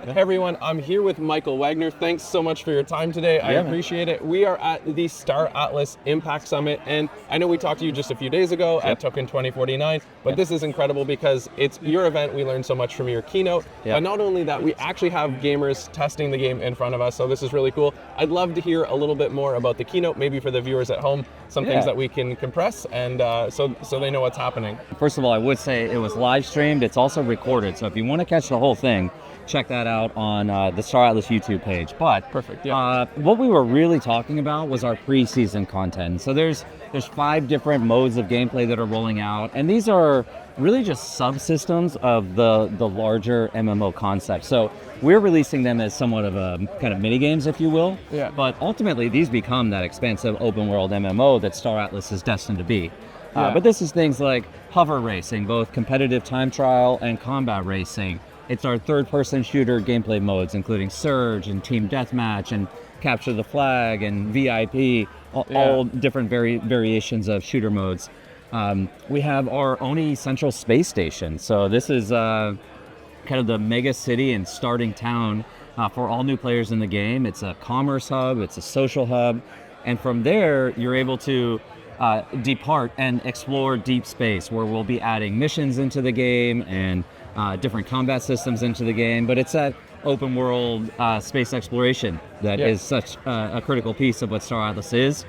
Hey everyone, I'm here with Michael Wagner. Thanks so much for your time today. I appreciate it. We are at the Star Atlas Impact Summit, and I know we talked to you just a few days ago at Token 2049, but this is incredible because it's your event. We learned so much from your keynote. But not only that, we actually have gamers testing the game in front of us, so this is really cool. I'd love to hear a little bit more about the keynote, maybe for the viewers at home, some things that we can compress, and so they know what's happening. First of all, I would say it was live streamed. It's also recorded, so if you want to catch the whole thing, check that out on the Star Atlas YouTube page. But Perfect, what we were really talking about was our pre-season content. So there's 5 different modes of gameplay that are rolling out, and these are really just subsystems of the larger MMO concept. So we're releasing them as somewhat of a kind of mini games, if you will. But ultimately, these become that expansive open world MMO that Star Atlas is destined to be. But this is things like hover racing, both competitive time trial and combat racing. It's our third-person shooter gameplay modes, including Surge and Team Deathmatch and Capture the Flag and VIP, all different variations of shooter modes. We have our Oni Central Space Station. So this is kind of the mega city and starting town for all new players in the game. It's a commerce hub, it's a social hub, and from there you're able to depart and explore deep space, where we'll be adding missions into the game and different combat systems into the game. But it's that open world space exploration that is such a critical piece of what Star Atlas is.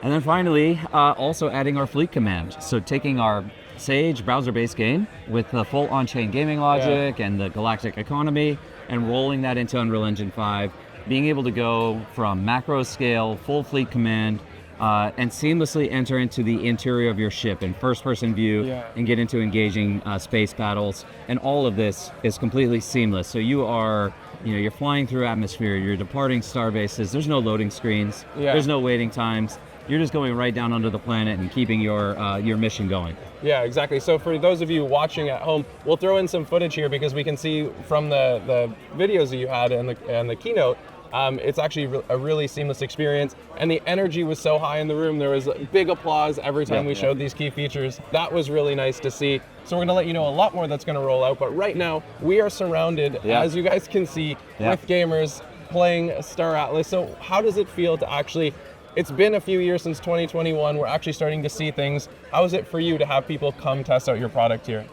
And then finally, also adding our fleet command. So taking our Sage browser-based game with the full on-chain gaming logic and the galactic economy, and rolling that into Unreal Engine 5, being able to go from macro scale, full fleet command, and seamlessly enter into the interior of your ship in first-person view and get into engaging space battles. And all of this is completely seamless. So you are, you're flying through atmosphere, you're departing star bases. There's no loading screens. There's no waiting times. You're just going right down onto the planet and keeping your mission going. Yeah, exactly. So for those of you watching at home, we'll throw in some footage here because we can see from the videos that you had and the keynote. It's actually a really seamless experience, and the energy was so high in the room. There was big applause every time we showed these key features. That was really nice to see. So we're going to let you know a lot more that's going to roll out, but right now we are surrounded, as you guys can see, with gamers playing Star Atlas. So how does it feel to actually, it's been a few years since 2021, we're actually starting to see things. How is it for you to have people come test out your product here?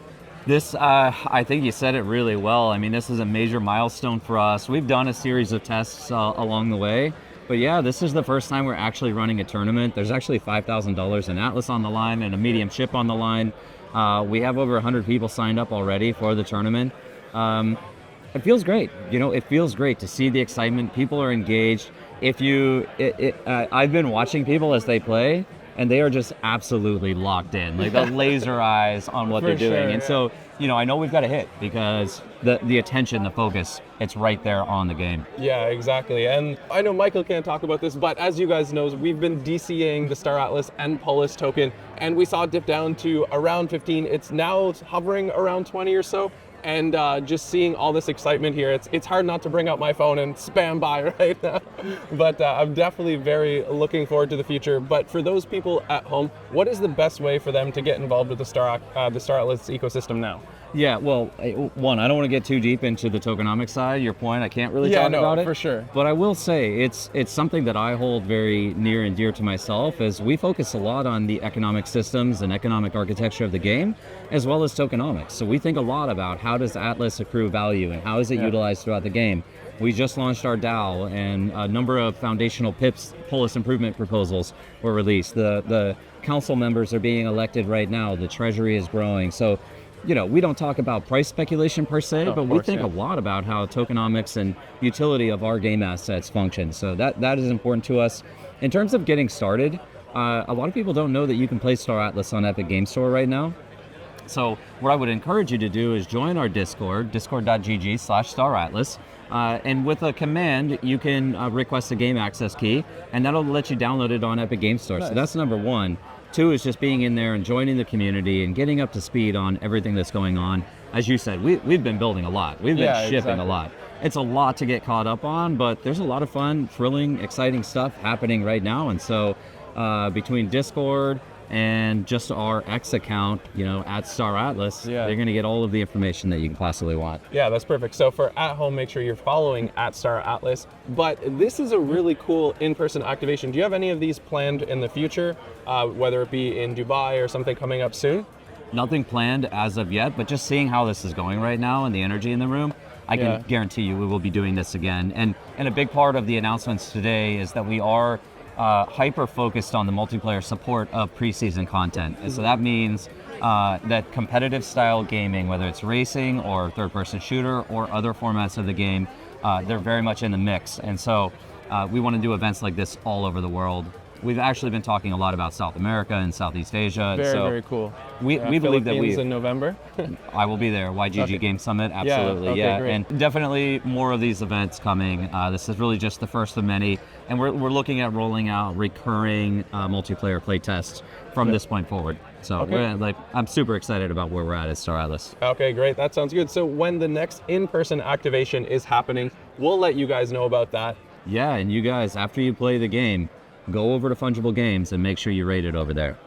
This, I think you said it really well. I mean, this is a major milestone for us. We've done a series of tests along the way, but yeah, this is the first time we're actually running a tournament. There's actually $5,000 in Atlas on the line and a medium ship on the line. We have over 100 people signed up already for the tournament. It feels great. It feels great to see the excitement. People are engaged. I've been watching people as they play, and they are just absolutely locked in, like the laser eyes on what they're doing. And so, I know we've got a hit because the attention, the focus, it's right there on the game. Yeah, exactly. And I know Michael can't talk about this, but as you guys know, we've been DCAing the Star Atlas and Pulse token, and we saw it dip down to around 15. It's now hovering around 20 or so. And just seeing all this excitement here, it's hard not to bring out my phone and spam by right now. But I'm definitely very looking forward to the future. But for those people at home, what is the best way for them to get involved with the Star Atlas ecosystem now? Yeah, well, one, I don't want to get too deep into the tokenomics side. Your point, I can't really talk about it. For sure. But I will say it's something that I hold very near and dear to myself, as we focus a lot on the economic systems and economic architecture of the game, as well as tokenomics. So we think a lot about how does Atlas accrue value and how is it utilized throughout the game. We just launched our DAO, and a number of foundational PIPs, Pulse improvement proposals, were released. The council members are being elected right now. The treasury is growing. So, we don't talk about price speculation per se, but we think a lot about how tokenomics and utility of our game assets function. So that is important to us. In terms of getting started, a lot of people don't know that you can play Star Atlas on Epic Game Store right now. So what I would encourage you to do is join our Discord, discord.gg/StarAtlas. And with a command, you can request a game access key, and that'll let you download it on Epic Game Store. Nice. So that's number one. 2 is just being in there and joining the community and getting up to speed on everything that's going on. As you said, we've been building a lot. We've been shipping a lot. It's a lot to get caught up on, but there's a lot of fun, thrilling, exciting stuff happening right now. And so between Discord, and just our X account, at Star Atlas, Yeah. they're going to get all of the information that you can possibly want. Yeah, that's perfect. So for at home, make sure you're following at Star Atlas. But this is a really cool in-person activation. Do you have any of these planned in the future, whether it be in Dubai or something coming up soon? Nothing planned as of yet, but just seeing how this is going right now and the energy in the room, I can guarantee you we will be doing this again. And a big part of the announcements today is that we are hyper-focused on the multiplayer support of preseason content. And so that means that competitive style gaming, whether it's racing or third-person shooter or other formats of the game, they're very much in the mix. And so we want to do events like this all over the world. We've actually been talking a lot about South America and Southeast Asia. Very cool. We believe that in November. I will be there. YGG Game Summit, absolutely. Great. And definitely more of these events coming. This is really just the first of many, and we're looking at rolling out recurring multiplayer play tests from this point forward. So I'm super excited about where we're at Star Atlas. Okay, great. That sounds good. So when the next in-person activation is happening, we'll let you guys know about that. Yeah, and you guys, after you play the game, go over to Funjible Games and make sure you rate it over there.